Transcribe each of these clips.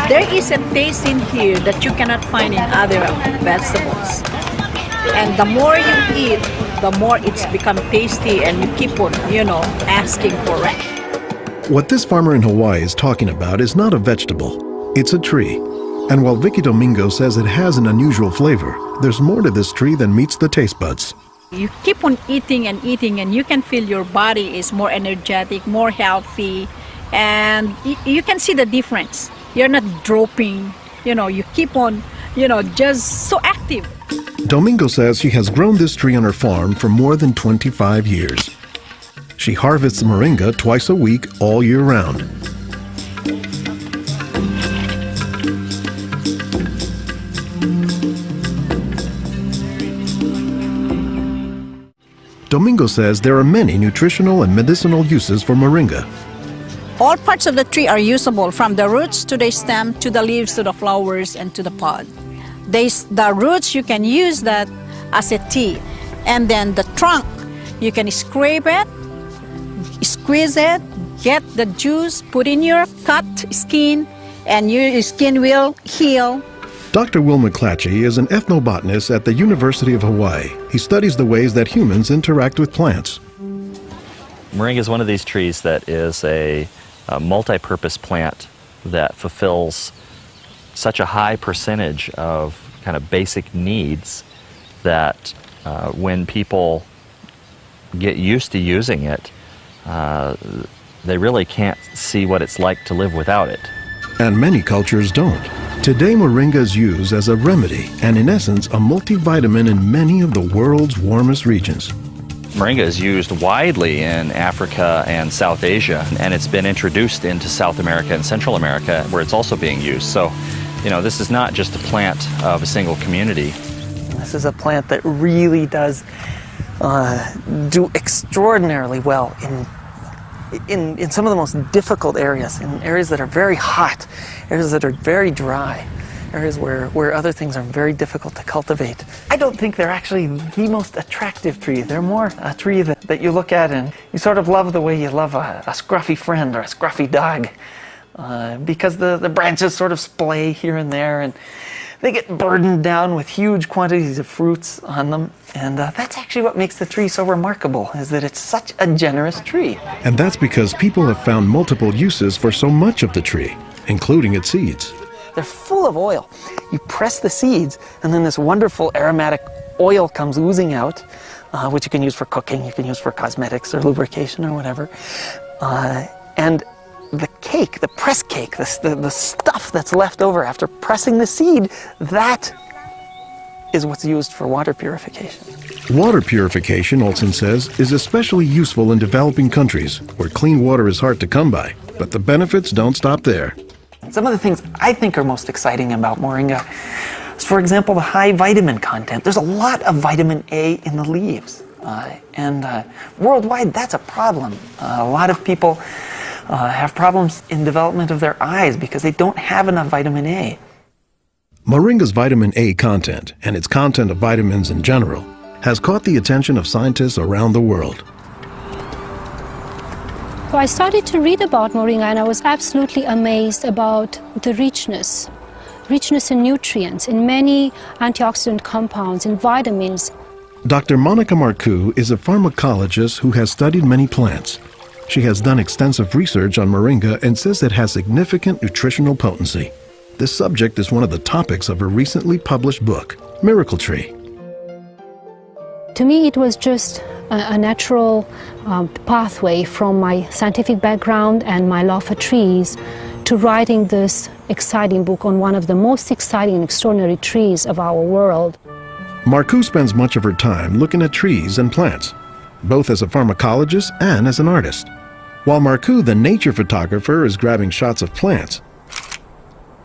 There is a taste in here that you cannot find in other vegetables. And the more you eat, the more it's become tasty and you keep on, asking for it. What this farmer in Hawaii is talking about is not a vegetable, it's a tree. And while Vicky Domingo says it has an unusual flavor, there's more to this tree than meets the taste buds. You keep on eating and eating and you can feel your body is more energetic, more healthy, and you can see the difference. You're not dropping, you keep on, just so active. Domingo says she has grown this tree on her farm for more than 25 years. She harvests moringa twice a week all year round. Domingo says there are many nutritional and medicinal uses for moringa. All parts of the tree are usable, from the roots to the stem, to the leaves, to the flowers, and to the pod. The roots, you can use that as a tea. And then the trunk, you can scrape it, squeeze it, get the juice, put in your cut skin, and your skin will heal. Dr. Will McClatchy is an ethnobotanist at the University of Hawaii. He studies the ways that humans interact with plants. Moringa is one of these trees that is a multi-purpose plant that fulfills such a high percentage of kind of basic needs that when people get used to using it, they really can't see what it's like to live without it. And many cultures don't. Today, moringa is used as a remedy and, in essence, a multivitamin in many of the world's warmest regions. Moringa is used widely in Africa and South Asia, and it's been introduced into South America and Central America, where it's also being used. So, this is not just a plant of a single community. This is a plant that really does do extraordinarily well in some of the most difficult areas, in areas that are very hot, areas that are very dry, areas where other things are very difficult to cultivate. I don't think they're actually the most attractive tree. They're more a tree that you look at and you sort of love the way you love a scruffy friend or a scruffy dog, because the branches sort of splay here and there, and they get burdened down with huge quantities of fruits on them. And that's actually what makes the tree so remarkable, is that it's such a generous tree. And that's because people have found multiple uses for so much of the tree, including its seeds. They're full of oil. You press the seeds, and then this wonderful aromatic oil comes oozing out, which you can use for cooking, you can use for cosmetics or lubrication or whatever. And the cake, the press cake, the stuff that's left over after pressing the seed, that is what's used for water purification. Water purification, Olson says, is especially useful in developing countries where clean water is hard to come by. But the benefits don't stop there. Some of the things I think are most exciting about moringa is, for example, the high vitamin content. There's a lot of vitamin A in the leaves. And worldwide, that's a problem. A lot of people have problems in development of their eyes because they don't have enough vitamin A. Moringa's vitamin A content, and its content of vitamins in general, has caught the attention of scientists around the world. So I started to read about moringa, and I was absolutely amazed about the richness in nutrients, in many antioxidant compounds, in vitamins. Dr. Monica Marcoux is a pharmacologist who has studied many plants. She has done extensive research on moringa and says it has significant nutritional potency. This subject is one of the topics of her recently published book, Miracle Tree. To me, it was just a natural pathway from my scientific background and my love for trees to writing this exciting book on one of the most exciting and extraordinary trees of our world. Marcoux spends much of her time looking at trees and plants, both as a pharmacologist and as an artist. While Marcoux, the nature photographer, is grabbing shots of plants,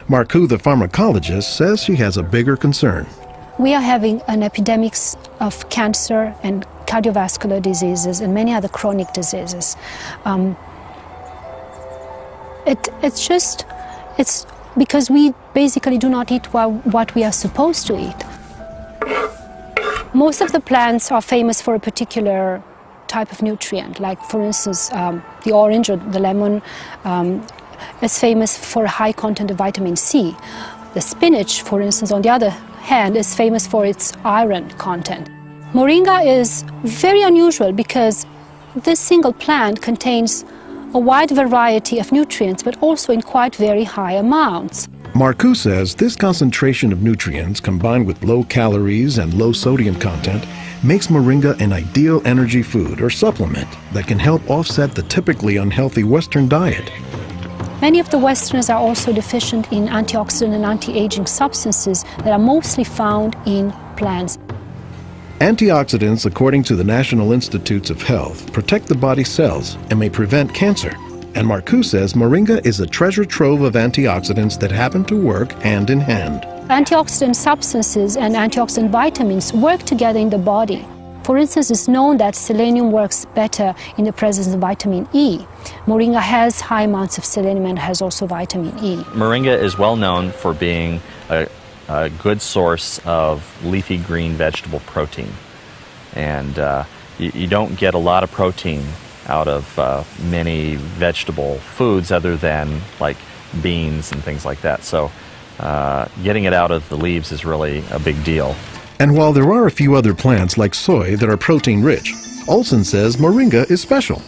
Marcoux, the pharmacologist, says she has a bigger concern. We are having an epidemic of cancer and cardiovascular diseases and many other chronic diseases. It's because we basically do not eat what we are supposed to eat. Most of the plants are famous for a particular type of nutrient, like for instance the orange or the lemon is famous for a high content of vitamin C. The spinach, for instance, on the other hand, is famous for its iron content. Moringa is very unusual because this single plant contains a wide variety of nutrients, but also in quite very high amounts. Marcoux says this concentration of nutrients combined with low calories and low sodium content makes moringa an ideal energy food or supplement that can help offset the typically unhealthy Western diet. Many of the Westerners are also deficient in antioxidant and anti-aging substances that are mostly found in plants. Antioxidants, according to the National Institutes of Health, protect the body's cells and may prevent cancer. And Marcoux says moringa is a treasure trove of antioxidants that happen to work hand in hand. Antioxidant substances and antioxidant vitamins work together in the body. For instance, it's known that selenium works better in the presence of vitamin E. Moringa has high amounts of selenium and has also vitamin E. Moringa is well known for being a good source of leafy green vegetable protein. And you don't get a lot of protein out of many vegetable foods other than like beans and things like that. So getting it out of the leaves is really a big deal. And while there are a few other plants like soy that are protein rich, Olson says moringa is special.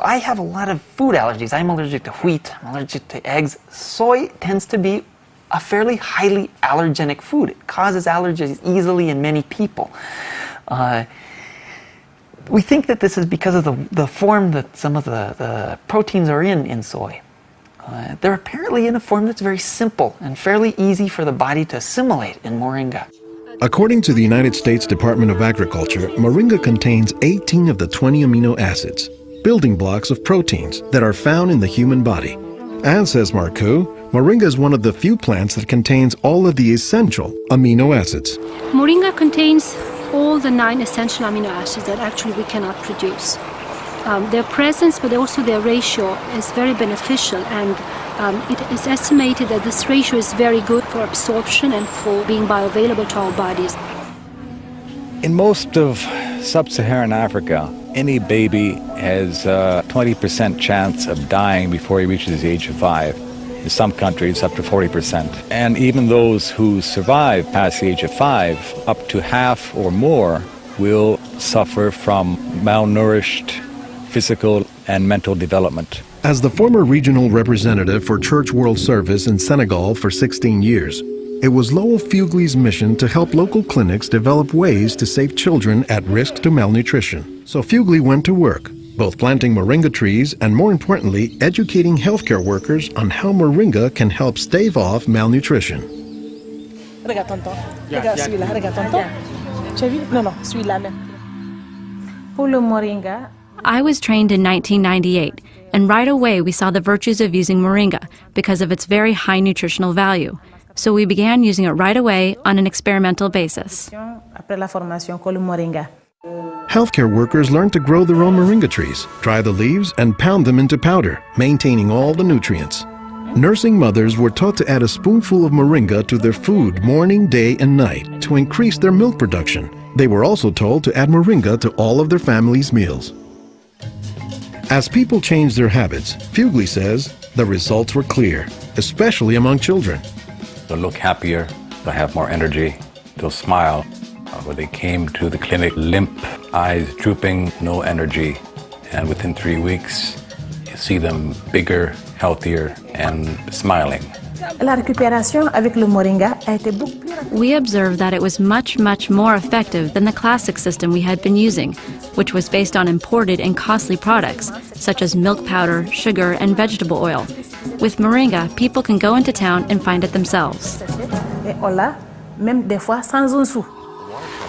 I have a lot of food allergies. I'm allergic to wheat, I'm allergic to eggs. Soy tends to be a fairly highly allergenic food. It causes allergies easily in many people. We think that this is because of the form that some of the proteins are in soy. They're apparently in a form that's very simple and fairly easy for the body to assimilate in moringa. According to the United States Department of Agriculture, moringa contains 18 of the 20 amino acids, building blocks of proteins that are found in the human body. And says Marcoux, moringa is one of the few plants that contains all of the essential amino acids. Moringa contains all the 9 essential amino acids that actually we cannot produce. Their presence, but also their ratio, is very beneficial, and it is estimated that this ratio is very good for absorption and for being bioavailable to our bodies. In most of sub-Saharan Africa, any baby has a 20% chance of dying before he reaches the age of 5. In some countries, up to 40%. And even those who survive past the age of 5, up to half or more will suffer from malnourished physical and mental development. As the former regional representative for Church World Service in Senegal for 16 years, it was Lowell Fugle's mission to help local clinics develop ways to save children at risk to malnutrition. So Fugle went to work, both planting moringa trees and, more importantly, educating healthcare workers on how moringa can help stave off malnutrition. I was trained in 1998, and right away we saw the virtues of using moringa because of its very high nutritional value. So we began using it right away on an experimental basis. Healthcare workers learned to grow their own moringa trees, dry the leaves, and pound them into powder, maintaining all the nutrients. Nursing mothers were taught to add a spoonful of moringa to their food morning, day, and night to increase their milk production. They were also told to add moringa to all of their family's meals. As people changed their habits, Fugle says the results were clear, especially among children. They'll look happier, they'll have more energy, they'll smile. When they came to the clinic, limp, eyes drooping, no energy. And within 3 weeks, you see them bigger, healthier, and smiling. We observed that it was much, much more effective than the classic system we had been using, which was based on imported and costly products, such as milk powder, sugar, and vegetable oil. With moringa, people can go into town and find it themselves.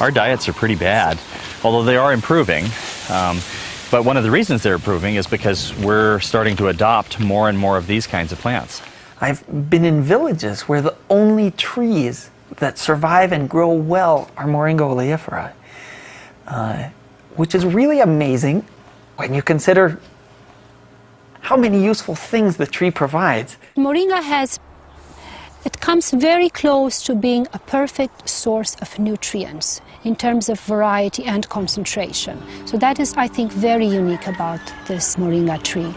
Our diets are pretty bad, although they are improving. But one of the reasons they're improving is because we're starting to adopt more and more of these kinds of plants. I've been in villages where the only trees that survive and grow well are Moringa oleifera, which is really amazing when you consider how many useful things the tree provides. Moringa it comes very close to being a perfect source of nutrients in terms of variety and concentration. So that is, I think, very unique about this moringa tree.